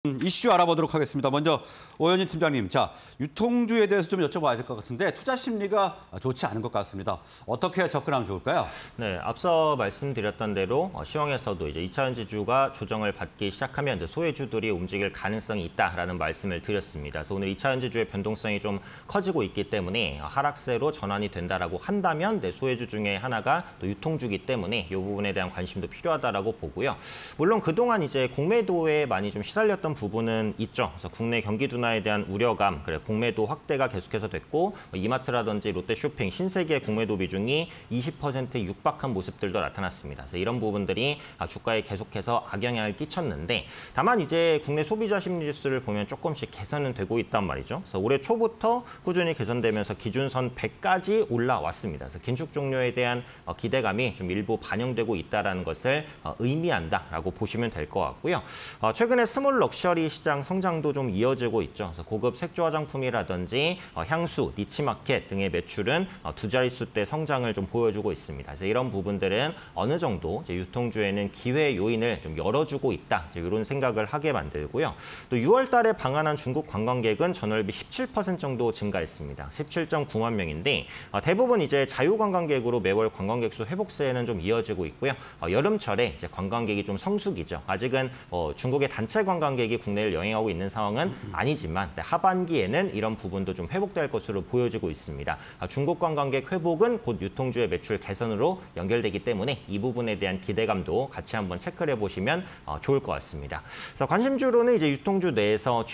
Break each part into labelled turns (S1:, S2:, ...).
S1: 이슈 알아보도록 하겠습니다. 먼저 오현진 팀장님, 자 유통주에 대해서 좀 여쭤봐야 될 것 같은데 투자 심리가 좋지 않은 것 같습니다. 어떻게 접근하면 좋을까요?
S2: 네, 앞서 말씀드렸던 대로 시황에서도 이제 2차 전지주가 조정을 받기 시작하면 이제 소외주들이 움직일 가능성이 있다라는 말씀을 드렸습니다. 그래서 오늘 2차 전지주의 변동성이 좀 커지고 있기 때문에 하락세로 전환이 된다라고 한다면 소외주 중에 하나가 또 유통주기 때문에 이 부분에 대한 관심도 필요하다라고 보고요. 물론 그동안 이제 공매도에 많이 좀 시달렸던 부분은 있죠. 그래서 국내 경기 둔화에 대한 우려감, 공매도 확대가 계속해서 됐고 이마트라든지 롯데쇼핑, 신세계 공매도 비중이 20%에 육박한 모습들도 나타났습니다. 그래서 이런 부분들이 주가에 계속해서 악영향을 끼쳤는데 다만 이제 국내 소비자 심리 지수를 보면 조금씩 개선은 되고 있단 말이죠. 그래서 올해 초부터 꾸준히 개선되면서 기준선 100까지 올라왔습니다. 그래서 긴축 종료에 대한 기대감이 좀 일부 반영되고 있다는 것을 의미한다라고 보시면 될 것 같고요. 최근에 스몰 럭셔리 시장 성장도 좀 이어지고 있죠. 그래서 고급 색조 화장품이라든지 향수, 니치마켓 등의 매출은 두 자릿수대 성장을 좀 보여주고 있습니다. 그래서 이런 부분들은 어느 정도 이제 유통주에는 기회 요인을 좀 열어주고 있다. 이런 생각을 하게 만들고요. 또 6월 달에 방한한 중국 관광객은 전월비 17% 정도 증가했습니다. 17.9만 명인데 대부분 이제 자유관광객으로 매월 관광객 수 회복세는 좀 이어지고 있고요. 여름철에 이제 관광객이 좀 성수기죠. 아직은 중국의 단체 관광객이 국내를 여행하고 있는 상황은 아니지만 하반기에는 이런 부분도 좀 회복될 것으로 보여지고 있습니다. 중국 관광객 회복은 곧 유통주의 매출 개선으로 연결되기 때문에 이 부분에 대한 기대감도 같이 한번 체크를 해보시면 좋을 것 같습니다. 그래서 관심주로는 이제 유통주 내에서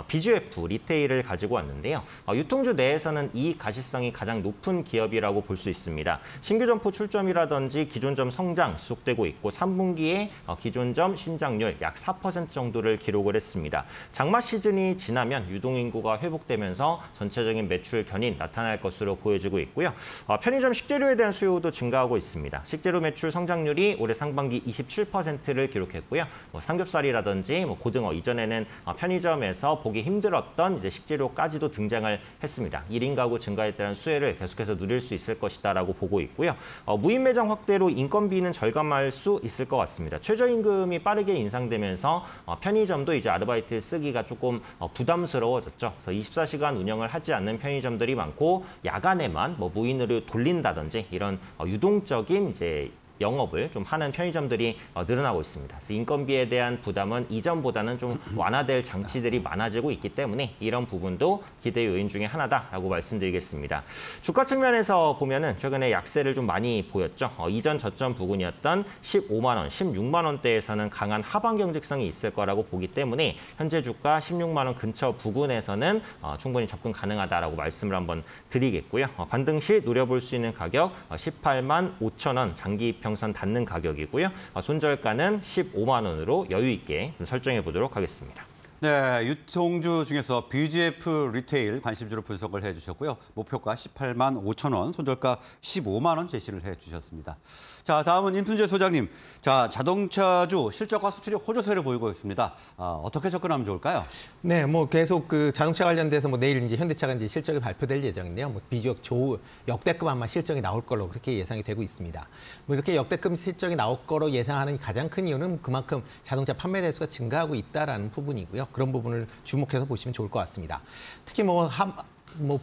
S2: BGF 리테일을 가지고 왔는데요. 유통주 내에서는 이익 가시성이 가장 높은 기업이라고 볼 수 있습니다. 신규 점포 출점이라든지 기존점 성장 지속되고 있고 3분기에 기존점 신장률 약 4% 정도를 기록을 했습니다. 장마 시즌이 지나면 유동인구가 회복되면서 전체적인 매출 견인 나타날 것으로 보여지고 있고요. 편의점 식재료에 대한 수요도 증가하고 있습니다. 식재료 매출 성장률이 올해 상반기 27%를 기록했고요. 삼겹살이라든지 고등어, 이전에는 편의점에서 보기 힘들었던 이제 식재료까지도 등장을 했습니다. 1인 가구 증가에 따른 수혜를 계속해서 누릴 수 있을 것이다라고 보고 있고요. 무인 매장 확대로 인건비는 절감할 수 있을 것 같습니다. 최저임금이 빠르게 인상되면서 편의점도 이제 아르바이트 쓰기가 조금 부담스러워졌죠. 그래서 24시간 운영을 하지 않는 편의점들이 많고 야간에만 무인으로 돌린다든지 이런 유동적인 이제 영업을 좀 하는 편의점들이 늘어나고 있습니다. 그래서 인건비에 대한 부담은 이전보다는 좀 완화될 장치들이 많아지고 있기 때문에 이런 부분도 기대 요인 중에 하나다라고 말씀드리겠습니다. 주가 측면에서 보면은 최근에 약세를 좀 많이 보였죠. 이전 저점 부근이었던 15만 원, 16만 원대에서는 강한 하방 경직성이 있을 거라고 보기 때문에 현재 주가 16만 원 근처 부근에서는 충분히 접근 가능하다라고 말씀을 한번 드리겠고요. 반등 시 노려볼 수 있는 가격 18만 5천 원 장기 평선 닿는 가격이고요. 손절가는 15만 원으로 여유 있게 좀 설정해 보도록 하겠습니다.
S1: 네, 유통주 중에서 BGF 리테일 관심주로 분석을 해주셨고요. 목표가 18만 5천 원, 손절가 15만 원 제시를 해주셨습니다. 자, 다음은 임순재 소장님. 자, 자동차주 실적과 수출이 호조세를 보이고 있습니다. 어떻게 접근하면 좋을까요?
S3: 네, 계속 그 자동차 관련돼서 내일 이제 현대차가 이제 실적이 발표될 예정인데요. 비교적 역대급 아마 실적이 나올 걸로 그렇게 예상이 되고 있습니다. 이렇게 역대급 실적이 나올 거로 예상하는 가장 큰 이유는 그만큼 자동차 판매 대수가 증가하고 있다라는 부분이고요. 그런 부분을 주목해서 보시면 좋을 것 같습니다. 특히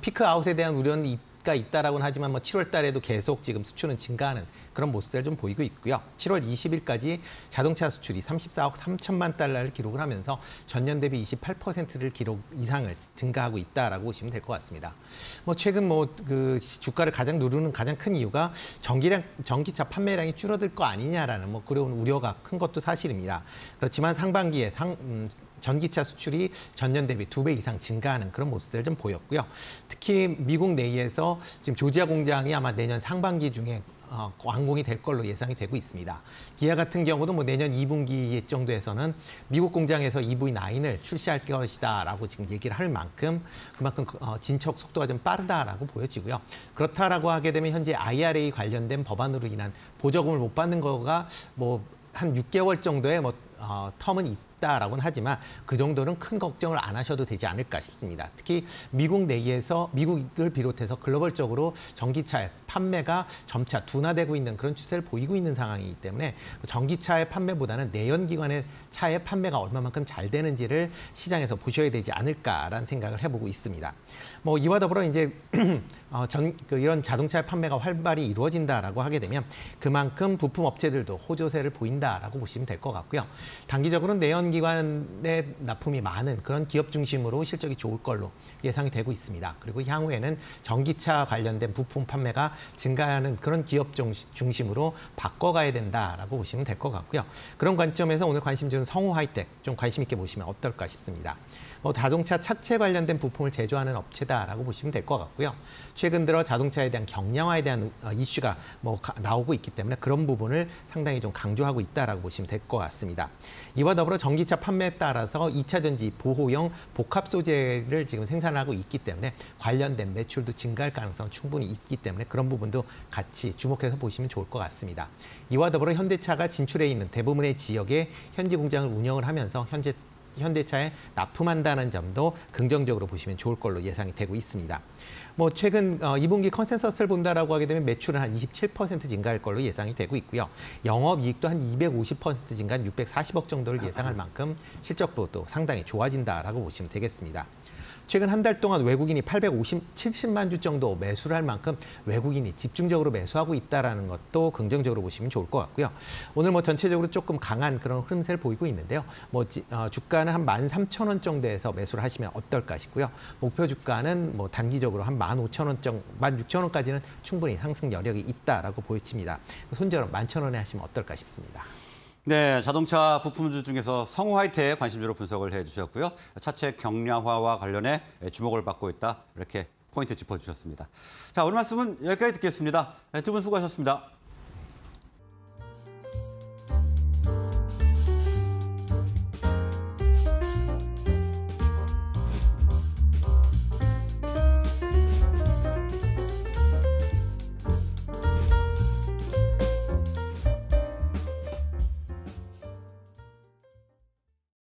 S3: 피크 아웃에 대한 우려는 가 있다라고는 하지만 7월 달에도 계속 지금 수출은 증가하는 그런 모습을 좀 보이고 있고요. 7월 20일까지 자동차 수출이 34억 3천만 달러를 기록을 하면서 전년 대비 28%를 이상을 증가하고 있다라고 보시면 될 것 같습니다. 최근 그 주가를 가장 누르는 가장 큰 이유가 전기차 판매량이 줄어들 거 아니냐라는 그런 우려가 큰 것도 사실입니다. 그렇지만 상반기에 전기차 수출이 전년 대비 2배 이상 증가하는 그런 모습을 좀 보였고요. 특히 미국 내에서 지금 조지아 공장이 아마 내년 상반기 중에 완공이 될 걸로 예상이 되고 있습니다. 기아 같은 경우도 내년 2분기 정도에서는 미국 공장에서 EV9을 출시할 것이다라고 지금 얘기를 할 만큼 그만큼 진척 속도가 좀 빠르다라고 보여지고요. 그렇다라고 하게 되면 현재 IRA 관련된 법안으로 인한 보조금을 못 받는 거가 한 6개월 정도의 텀은 있다라고는 하지만 그 정도는 큰 걱정을 안 하셔도 되지 않을까 싶습니다. 특히 미국 내에서 미국을 비롯해서 글로벌적으로 전기차의 판매가 점차 둔화되고 있는 그런 추세를 보이고 있는 상황이기 때문에 전기차의 판매보다는 내연기관의 차의 판매가 얼마만큼 잘 되는지를 시장에서 보셔야 되지 않을까라는 생각을 해보고 있습니다. 뭐 이와 더불어 이제 이런 자동차의 판매가 활발히 이루어진다라고 하게 되면 그만큼 부품 업체들도 호조세를 보인다라고 보시면 될 것 같고요. 단기적으로는 내연기관의 납품이 많은 그런 기업 중심으로 실적이 좋을 걸로 예상이 되고 있습니다. 그리고 향후에는 전기차 관련된 부품 판매가 증가하는 그런 기업 중심으로 바꿔가야 된다라고 보시면 될 것 같고요. 그런 관점에서 오늘 관심 주는 성우 하이텍 좀 관심 있게 보시면 어떨까 싶습니다. 자동차 차체 관련된 부품을 제조하는 업체다라고 보시면 될 것 같고요. 최근 들어 자동차에 대한 경량화에 대한 이슈가 나오고 있기 때문에 그런 부분을 상당히 좀 강조하고 있다라고 보시면 될 것 같습니다. 이와 더불어 전기차 판매에 따라서 2차 전지 보호용 복합 소재를 지금 생산하고 있기 때문에 관련된 매출도 증가할 가능성 충분히 있기 때문에 그런 부분도 같이 주목해서 보시면 좋을 것 같습니다. 이와 더불어 현대차가 진출해 있는 대부분의 지역에 현지 공장을 운영을 하면서 현대차에 납품한다는 점도 긍정적으로 보시면 좋을 걸로 예상이 되고 있습니다. 최근 2분기 컨센서스를 본다라고 하게 되면 매출은 한 27% 증가할 걸로 예상이 되고 있고요. 영업이익도 한 250% 증가한 640억 정도를 예상할 만큼 실적도 또 상당히 좋아진다라고 보시면 되겠습니다. 최근 한 달 동안 외국인이 70만 주 정도 매수를 할 만큼 외국인이 집중적으로 매수하고 있다는 것도 긍정적으로 보시면 좋을 것 같고요. 오늘 전체적으로 조금 강한 그런 흐름세를 보이고 있는데요. 주가는 한 13,000원 정도에서 매수를 하시면 어떨까 싶고요. 목표 주가는 단기적으로 한 15,000원 정도, 16,000원까지는 충분히 상승 여력이 있다라고 보여집니다. 손절은 11,000원에 하시면 어떨까 싶습니다.
S1: 네, 자동차 부품주 중에서 성우 하이텍 관심주로 분석을 해주셨고요. 차체 경량화와 관련해 주목을 받고 있다. 이렇게 포인트 짚어주셨습니다. 자, 오늘 말씀은 여기까지 듣겠습니다. 두 분 수고하셨습니다.